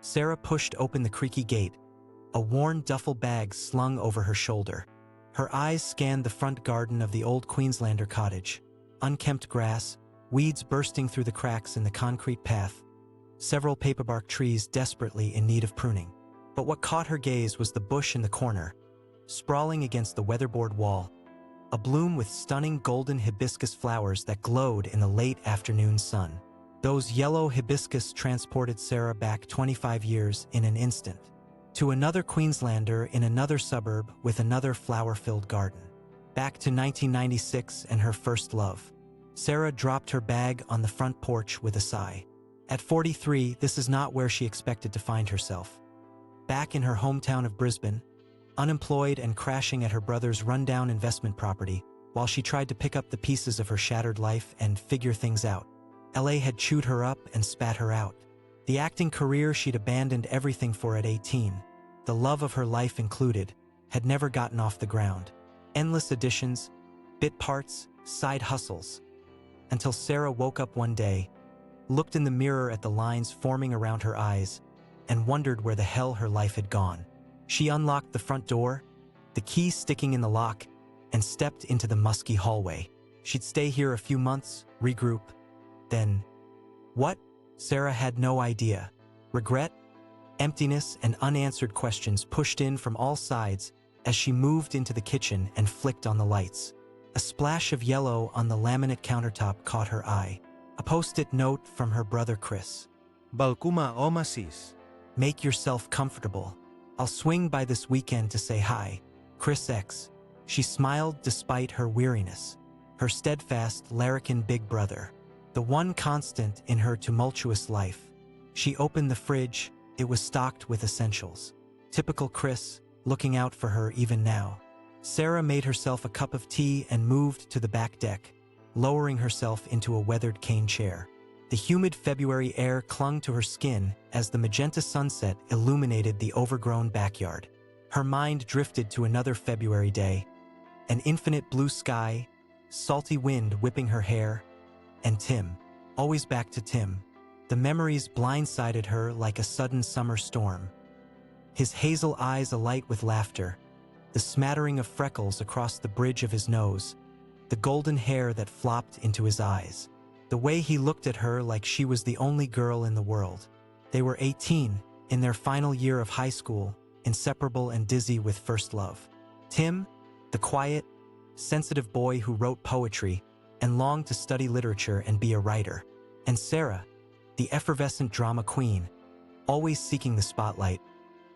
Sarah pushed open the creaky gate, a worn duffel bag slung over her shoulder. Her eyes scanned the front garden of the old Queenslander cottage. Unkempt grass, weeds bursting through the cracks in the concrete path, several paperbark trees desperately in need of pruning. But what caught her gaze was the bush in the corner, sprawling against the weatherboard wall, a bloom with stunning golden hibiscus flowers that glowed in the late afternoon sun. Those yellow hibiscus transported Sarah back 25 years in an instant, to another Queenslander in another suburb with another flower-filled garden. Back to 1996 and her first love. Sarah dropped her bag on the front porch with a sigh. At 43, this is not where she expected to find herself. Back in her hometown of Brisbane, unemployed and crashing at her brother's rundown investment property, while she tried to pick up the pieces of her shattered life and figure things out. LA had chewed her up and spat her out. The acting career she'd abandoned everything for at 18, the love of her life included, had never gotten off the ground. Endless auditions, bit parts, side hustles. Until Sarah woke up one day, looked in the mirror at the lines forming around her eyes, and wondered where the hell her life had gone. She unlocked the front door, the key sticking in the lock, and stepped into the musky hallway. She'd stay here a few months, regroup, then... What? Sarah had no idea. Regret, emptiness, and unanswered questions pushed in from all sides as she moved into the kitchen and flicked on the lights. A splash of yellow on the laminate countertop caught her eye. A post-it note from her brother Chris. Balkuma Omasis. Make yourself comfortable. I'll swing by this weekend to say hi. Chris X. She smiled despite her weariness. Her steadfast, larrikin big brother. The one constant in her tumultuous life. She opened the fridge. It was stocked with essentials. Typical Chris, looking out for her even now. Sarah made herself a cup of tea and moved to the back deck, lowering herself into a weathered cane chair. The humid February air clung to her skin as the magenta sunset illuminated the overgrown backyard. Her mind drifted to another February day, an infinite blue sky, salty wind whipping her hair, and Tim. Always back to Tim. The memories blindsided her like a sudden summer storm. His hazel eyes alight with laughter, the smattering of freckles across the bridge of his nose, the golden hair that flopped into his eyes. The way he looked at her like she was the only girl in the world. They were 18, in their final year of high school, inseparable and dizzy with first love. Tim, the quiet, sensitive boy who wrote poetry and longed to study literature and be a writer. And Sarah, the effervescent drama queen, always seeking the spotlight,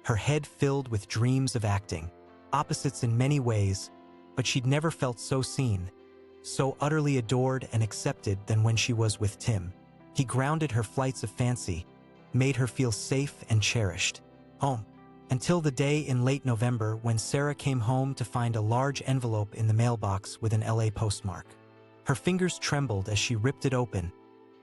her head filled with dreams of acting. Opposites in many ways, but she'd never felt so seen, so utterly adored and accepted than when she was with Tim. He grounded her flights of fancy, made her feel safe and cherished. Home. Until the day in late November when Sarah came home to find a large envelope in the mailbox with an LA postmark. Her fingers trembled as she ripped it open,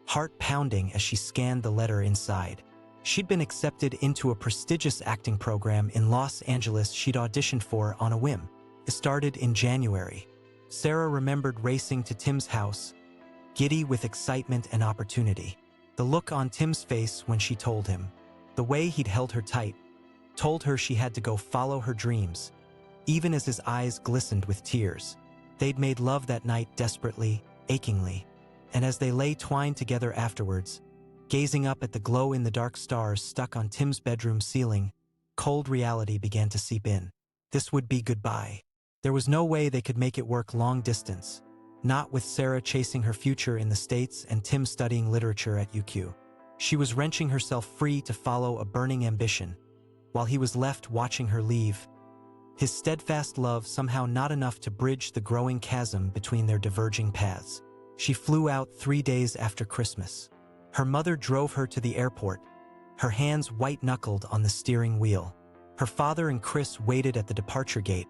heart pounding as she scanned the letter inside. She'd been accepted into a prestigious acting program in Los Angeles she'd auditioned for on a whim. It started in January. Sarah remembered racing to Tim's house, giddy with excitement and opportunity. The look on Tim's face when she told him, the way he'd held her tight, told her she had to go follow her dreams, even as his eyes glistened with tears. They'd made love that night desperately, achingly, and as they lay twined together afterwards, gazing up at the glow-in-the-dark stars stuck on Tim's bedroom ceiling, cold reality began to seep in. This would be goodbye. There was no way they could make it work long distance, not with Sarah chasing her future in the States and Tim studying literature at UQ. She was wrenching herself free to follow a burning ambition, while he was left watching her leave. His steadfast love somehow not enough to bridge the growing chasm between their diverging paths. She flew out 3 days after Christmas. Her mother drove her to the airport, her hands white-knuckled on the steering wheel. Her father and Chris waited at the departure gate,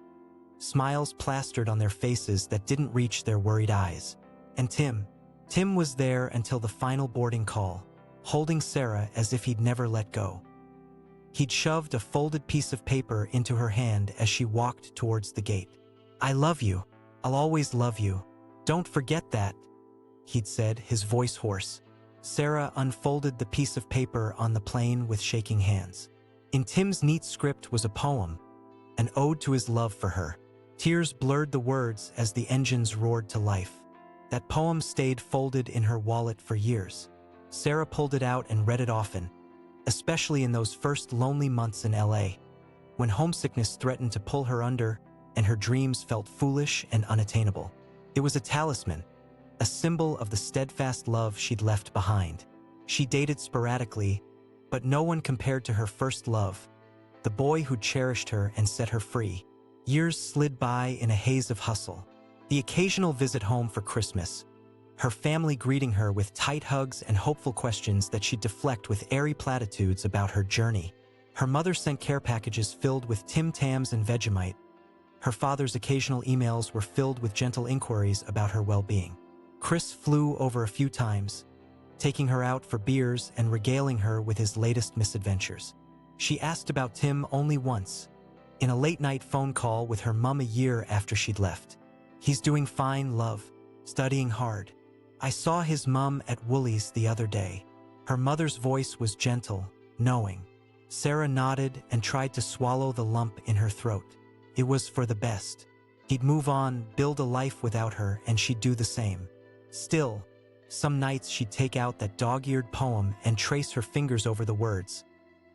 smiles plastered on their faces that didn't reach their worried eyes. And Tim was there until the final boarding call, holding Sarah as if he'd never let go. He'd shoved a folded piece of paper into her hand as she walked towards the gate. "I love you. I'll always love you. Don't forget that," he'd said, his voice hoarse. Sarah unfolded the piece of paper on the plane with shaking hands. In Tim's neat script was a poem, an ode to his love for her. Tears blurred the words as the engines roared to life. That poem stayed folded in her wallet for years. Sarah pulled it out and read it often, especially in those first lonely months in LA, when homesickness threatened to pull her under and her dreams felt foolish and unattainable. It was a talisman, a symbol of the steadfast love she'd left behind. She dated sporadically, but no one compared to her first love, the boy who cherished her and set her free. Years slid by in a haze of hustle. The occasional visit home for Christmas, her family greeting her with tight hugs and hopeful questions that she'd deflect with airy platitudes about her journey. Her mother sent care packages filled with Tim Tams and Vegemite. Her father's occasional emails were filled with gentle inquiries about her well-being. Chris flew over a few times, taking her out for beers and regaling her with his latest misadventures. She asked about Tim only once, in a late-night phone call with her mom a year after she'd left. "He's doing fine, love. Studying hard. I saw his mom at Woolies the other day." Her mother's voice was gentle, knowing. Sarah nodded and tried to swallow the lump in her throat. It was for the best. He'd move on, build a life without her, and she'd do the same. Still, some nights she'd take out that dog-eared poem and trace her fingers over the words,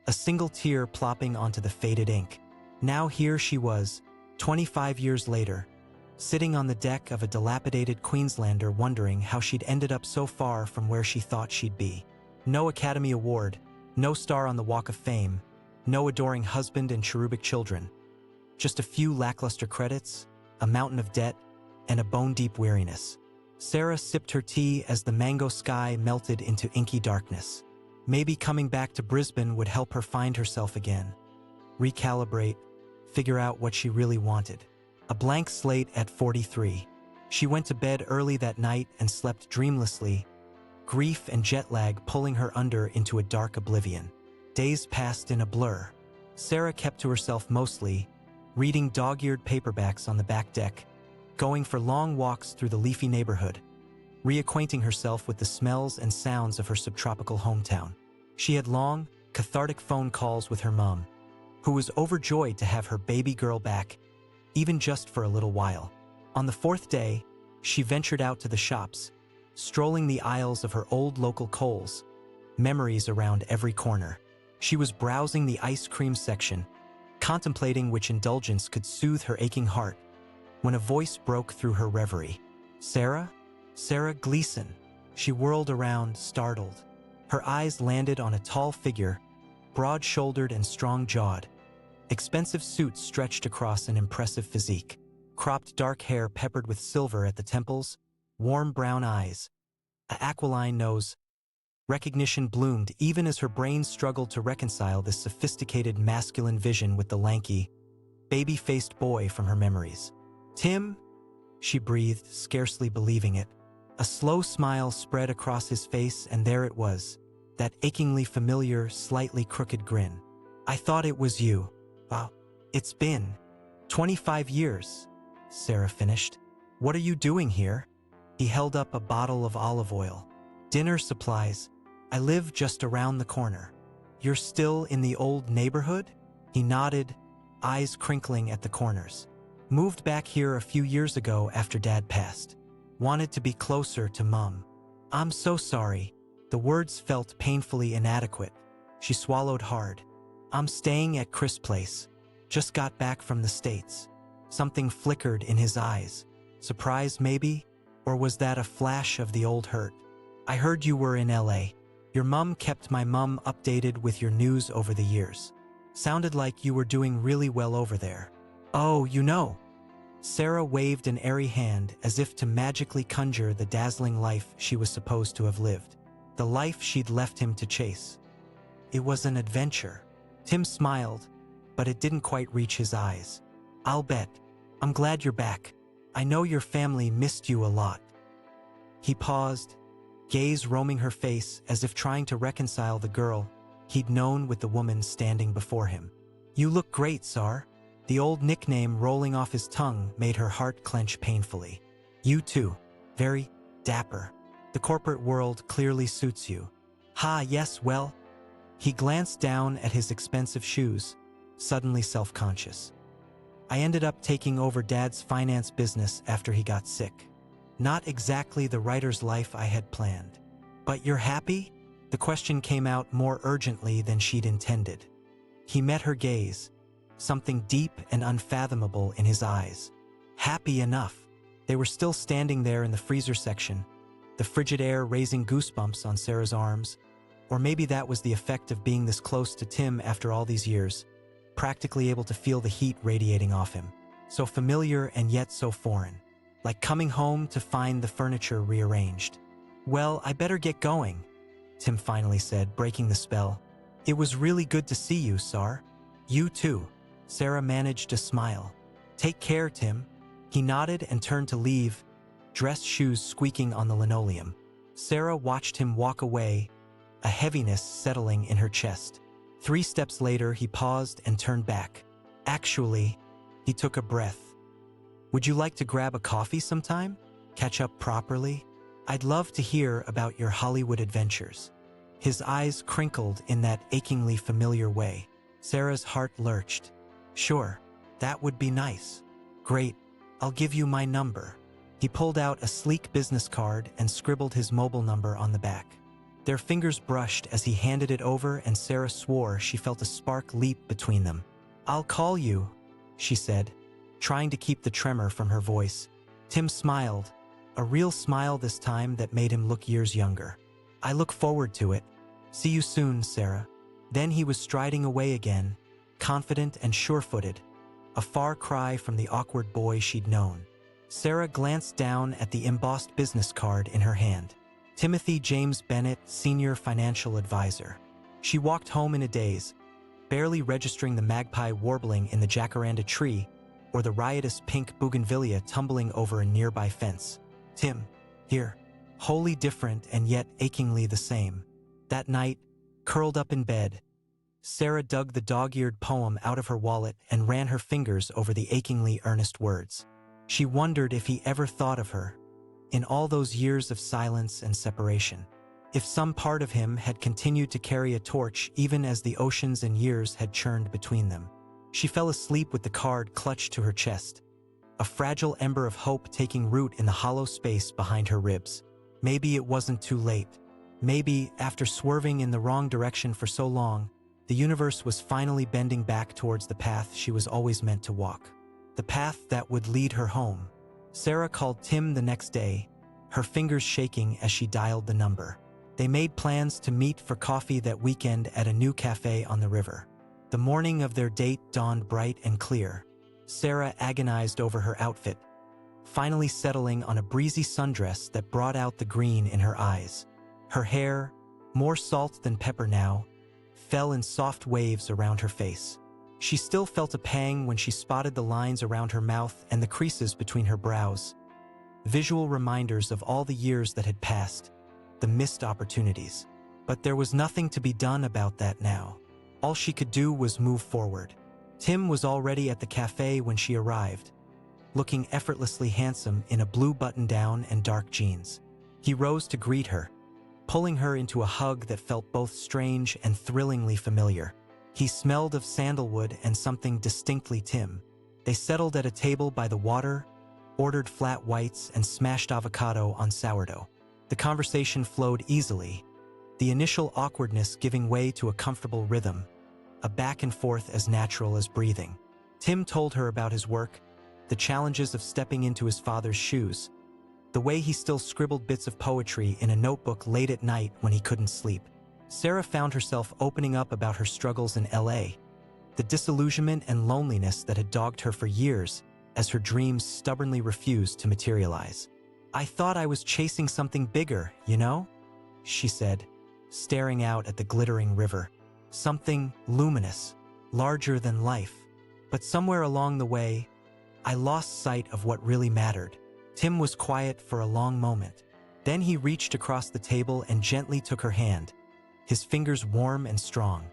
a single tear plopping onto the faded ink. Now here she was, 25 years later, sitting on the deck of a dilapidated Queenslander wondering how she'd ended up so far from where she thought she'd be. No Academy Award, no star on the Walk of Fame, no adoring husband and cherubic children. Just a few lackluster credits, a mountain of debt, and a bone-deep weariness. Sarah sipped her tea as the mango sky melted into inky darkness. Maybe coming back to Brisbane would help her find herself again. Recalibrate, figure out what she really wanted. A blank slate at 43. She went to bed early that night and slept dreamlessly, grief and jet lag pulling her under into a dark oblivion. Days passed in a blur. Sarah kept to herself mostly, reading dog-eared paperbacks on the back deck, going for long walks through the leafy neighborhood, reacquainting herself with the smells and sounds of her subtropical hometown. She had long, cathartic phone calls with her mom, who was overjoyed to have her baby girl back, even just for a little while. On the fourth day, she ventured out to the shops, strolling the aisles of her old local Kohl's, memories around every corner. She was browsing the ice cream section, contemplating which indulgence could soothe her aching heart, when a voice broke through her reverie. "Sarah? Sarah Gleason." She whirled around, startled. Her eyes landed on a tall figure, broad-shouldered and strong-jawed. Expensive suits stretched across an impressive physique. Cropped dark hair peppered with silver at the temples, warm brown eyes, an aquiline nose. Recognition bloomed even as her brain struggled to reconcile this sophisticated masculine vision with the lanky, baby-faced boy from her memories. "Tim?" she breathed, scarcely believing it. A slow smile spread across his face, and there it was, that achingly familiar, slightly crooked grin. "I thought it was you." "Wow, it's been 25 years, Sarah finished. "What are you doing here?" He held up a bottle of olive oil. "Dinner supplies. I live just around the corner." "You're still in the old neighborhood?" He nodded, eyes crinkling at the corners. "Moved back here a few years ago after Dad passed. Wanted to be closer to Mom." "I'm so sorry." The words felt painfully inadequate. She swallowed hard. "I'm staying at Chris' place. Just got back from the States." Something flickered in his eyes. Surprise, maybe? Or was that a flash of the old hurt? "I heard you were in LA. Your mom kept my mom updated with your news over the years. Sounded like you were doing really well over there." "Oh, you know." Sarah waved an airy hand as if to magically conjure the dazzling life she was supposed to have lived. The life she'd left him to chase. It was an adventure. Tim smiled, but it didn't quite reach his eyes. "I'll bet. I'm glad you're back. I know your family missed you a lot." He paused, gaze roaming her face as if trying to reconcile the girl he'd known with the woman standing before him. "You look great, Sar." The old nickname rolling off his tongue made her heart clench painfully. "You too. Very dapper." The corporate world clearly suits you. Ha, yes, well. He glanced down at his expensive shoes, suddenly self-conscious. I ended up taking over Dad's finance business after he got sick. Not exactly the writer's life I had planned. But you're happy? The question came out more urgently than she'd intended. He met her gaze, something deep and unfathomable in his eyes. Happy enough. They were still standing there in the freezer section, the frigid air raising goosebumps on Sarah's arms. Or maybe that was the effect of being this close to Tim after all these years, practically able to feel the heat radiating off him. So familiar and yet so foreign. Like coming home to find the furniture rearranged. Well, I better get going, Tim finally said, breaking the spell. It was really good to see you, Sar. You too. Sarah managed to smile. Take care, Tim. He nodded and turned to leave, dress shoes squeaking on the linoleum. Sarah watched him walk away, a heaviness settling in her chest. 3 steps later, he paused and turned back. Actually, he took a breath. Would you like to grab a coffee sometime? Catch up properly? I'd love to hear about your Hollywood adventures. His eyes crinkled in that achingly familiar way. Sarah's heart lurched. Sure, that would be nice. Great, I'll give you my number. He pulled out a sleek business card and scribbled his mobile number on the back. Their fingers brushed as he handed it over, and Sarah swore she felt a spark leap between them. I'll call you, she said, trying to keep the tremor from her voice. Tim smiled, a real smile this time that made him look years younger. I look forward to it. See you soon, Sarah. Then he was striding away again, confident and sure-footed, a far cry from the awkward boy she'd known. Sarah glanced down at the embossed business card in her hand. Timothy James Bennett, Senior Financial Advisor. She walked home in a daze, barely registering the magpie warbling in the jacaranda tree or the riotous pink bougainvillea tumbling over a nearby fence. Tim, here. Wholly different and yet achingly the same. That night, curled up in bed, Sarah dug the dog-eared poem out of her wallet and ran her fingers over the achingly earnest words. She wondered if he ever thought of her, in all those years of silence and separation. If some part of him had continued to carry a torch even as the oceans and years had churned between them. She fell asleep with the card clutched to her chest, a fragile ember of hope taking root in the hollow space behind her ribs. Maybe it wasn't too late. Maybe, after swerving in the wrong direction for so long, the universe was finally bending back towards the path she was always meant to walk. The path that would lead her home. Sarah called Tim the next day, her fingers shaking as she dialed the number. They made plans to meet for coffee that weekend at a new cafe on the river. The morning of their date dawned bright and clear. Sarah agonized over her outfit, finally settling on a breezy sundress that brought out the green in her eyes. Her hair, more salt than pepper now, fell in soft waves around her face. She still felt a pang when she spotted the lines around her mouth and the creases between her brows. Visual reminders of all the years that had passed, the missed opportunities. But there was nothing to be done about that now. All she could do was move forward. Tim was already at the cafe when she arrived, looking effortlessly handsome in a blue button-down and dark jeans. He rose to greet her, pulling her into a hug that felt both strange and thrillingly familiar. He smelled of sandalwood and something distinctly Tim. They settled at a table by the water, ordered flat whites and smashed avocado on sourdough. The conversation flowed easily, the initial awkwardness giving way to a comfortable rhythm, a back and forth as natural as breathing. Tim told her about his work, the challenges of stepping into his father's shoes, the way he still scribbled bits of poetry in a notebook late at night when he couldn't sleep. Sarah found herself opening up about her struggles in LA, the disillusionment and loneliness that had dogged her for years as her dreams stubbornly refused to materialize. I thought I was chasing something bigger, you know? She said, staring out at the glittering river. Something luminous, larger than life. But somewhere along the way, I lost sight of what really mattered. Tim was quiet for a long moment. Then he reached across the table and gently took her hand, his fingers warm and strong.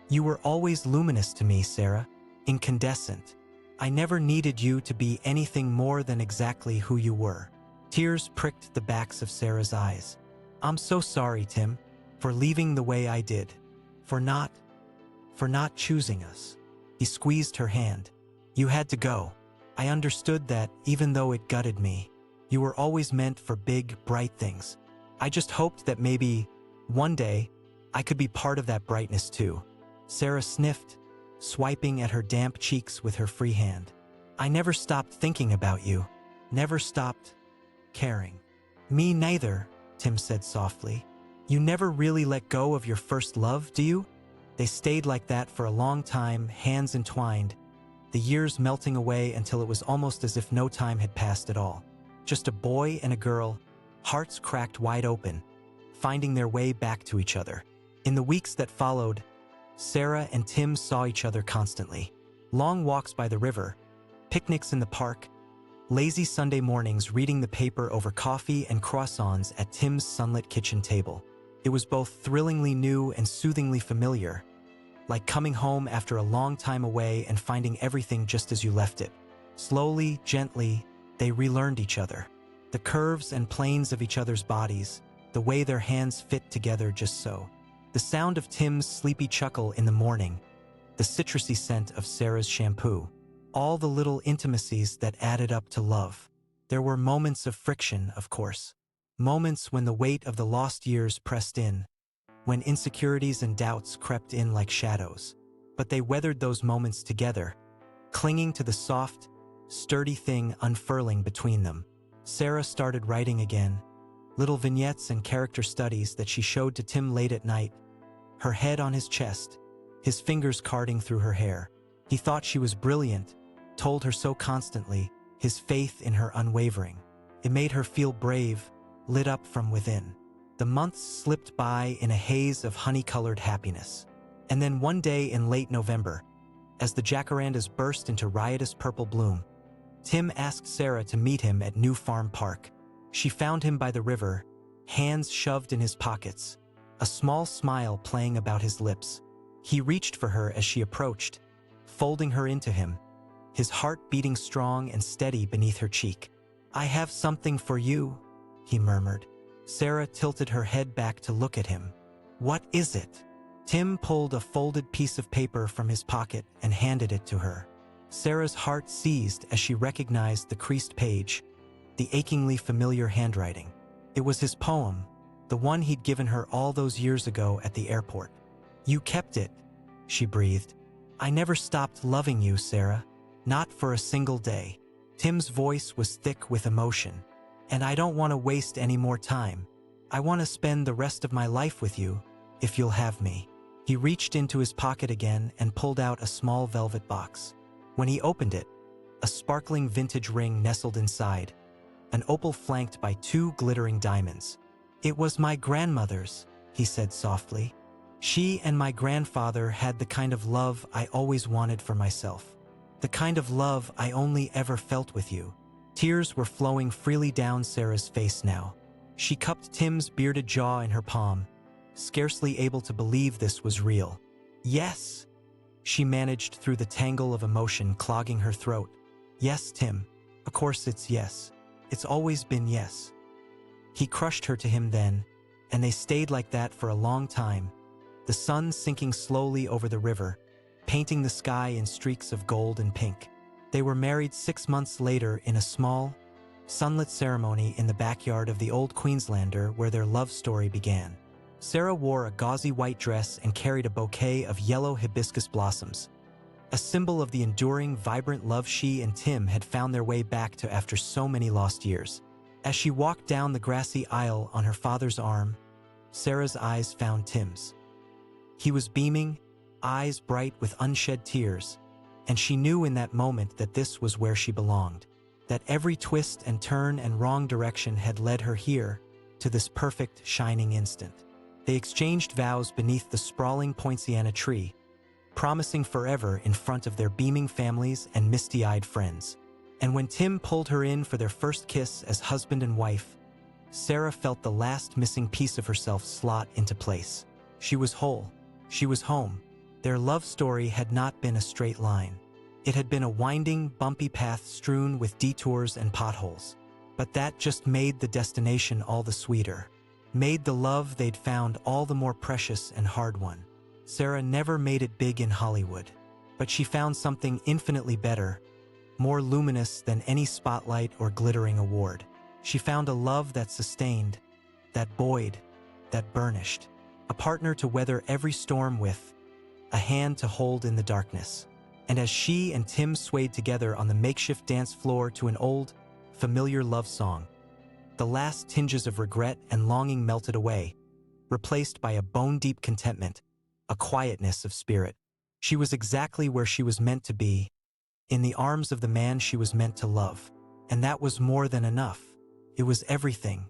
You were always luminous to me, Sarah, incandescent. I never needed you to be anything more than exactly who you were. Tears pricked the backs of Sarah's eyes. I'm so sorry, Tim, for leaving the way I did, for not choosing us. He squeezed her hand. You had to go. I understood that, even though it gutted me. You were always meant for big, bright things. I just hoped that maybe, one day, I could be part of that brightness too. Sarah sniffed, swiping at her damp cheeks with her free hand. I never stopped thinking about you. Never stopped caring. Me neither, Tim said softly. You never really let go of your first love, do you? They stayed like that for a long time, hands entwined, the years melting away until it was almost as if no time had passed at all. Just a boy and a girl, hearts cracked wide open, finding their way back to each other. In the weeks that followed, Sarah and Tim saw each other constantly. Long walks by the river, picnics in the park, lazy Sunday mornings reading the paper over coffee and croissants at Tim's sunlit kitchen table. It was both thrillingly new and soothingly familiar, like coming home after a long time away and finding everything just as you left it. Slowly, gently, they relearned each other. The curves and planes of each other's bodies, the way their hands fit together just so. The sound of Tim's sleepy chuckle in the morning, the citrusy scent of Sarah's shampoo, all the little intimacies that added up to love. There were moments of friction, of course. Moments when the weight of the lost years pressed in, when insecurities and doubts crept in like shadows. But they weathered those moments together, clinging to the soft, sturdy thing unfurling between them. Sarah started writing again, little vignettes and character studies that she showed to Tim late at night, her head on his chest, his fingers carding through her hair. He thought she was brilliant, told her so constantly, his faith in her unwavering. It made her feel brave, lit up from within. The months slipped by in a haze of honey-colored happiness. And then one day in late November, as the jacarandas burst into riotous purple bloom, Tim asked Sarah to meet him at New Farm Park. She found him by the river, hands shoved in his pockets, a small smile playing about his lips. He reached for her as she approached, folding her into him, his heart beating strong and steady beneath her cheek. I have something for you, he murmured. Sarah tilted her head back to look at him. What is it? Tim pulled a folded piece of paper from his pocket and handed it to her. Sarah's heart seized as she recognized the creased page, the achingly familiar handwriting. It was his poem, the one he'd given her all those years ago at the airport. You kept it, she breathed. I never stopped loving you, Sarah. Not for a single day. Tim's voice was thick with emotion. And I don't want to waste any more time. I want to spend the rest of my life with you, if you'll have me. He reached into his pocket again and pulled out a small velvet box. When he opened it, a sparkling vintage ring nestled inside, an opal flanked by 2 glittering diamonds. It was my grandmother's, he said softly. She and my grandfather had the kind of love I always wanted for myself. The kind of love I only ever felt with you. Tears were flowing freely down Sarah's face now. She cupped Tim's bearded jaw in her palm, scarcely able to believe this was real. Yes, she managed through the tangle of emotion clogging her throat. Yes, Tim. Of course it's yes. It's always been yes. He crushed her to him then, and they stayed like that for a long time, the sun sinking slowly over the river, painting the sky in streaks of gold and pink. They were married 6 months later in a small, sunlit ceremony in the backyard of the old Queenslander where their love story began. Sarah wore a gauzy white dress and carried a bouquet of yellow hibiscus blossoms, a symbol of the enduring, vibrant love she and Tim had found their way back to after so many lost years. As she walked down the grassy aisle on her father's arm, Sarah's eyes found Tim's. He was beaming, eyes bright with unshed tears, and she knew in that moment that this was where she belonged, that every twist and turn and wrong direction had led her here, to this perfect, shining instant. They exchanged vows beneath the sprawling poinciana tree, promising forever in front of their beaming families and misty-eyed friends. And when Tim pulled her in for their first kiss as husband and wife, Sarah felt the last missing piece of herself slot into place. She was whole. She was home. Their love story had not been a straight line. It had been a winding, bumpy path strewn with detours and potholes. But that just made the destination all the sweeter. made the love they'd found all the more precious and hard-won. Sarah never made it big in Hollywood, but she found something infinitely better, more luminous than any spotlight or glittering award. She found a love that sustained, that buoyed, that burnished, a partner to weather every storm with, a hand to hold in the darkness. And as she and Tim swayed together on the makeshift dance floor to an old, familiar love song, the last tinges of regret and longing melted away, replaced by a bone-deep contentment, a quietness of spirit. She was exactly where she was meant to be, in the arms of the man she was meant to love. And that was more than enough. It was everything.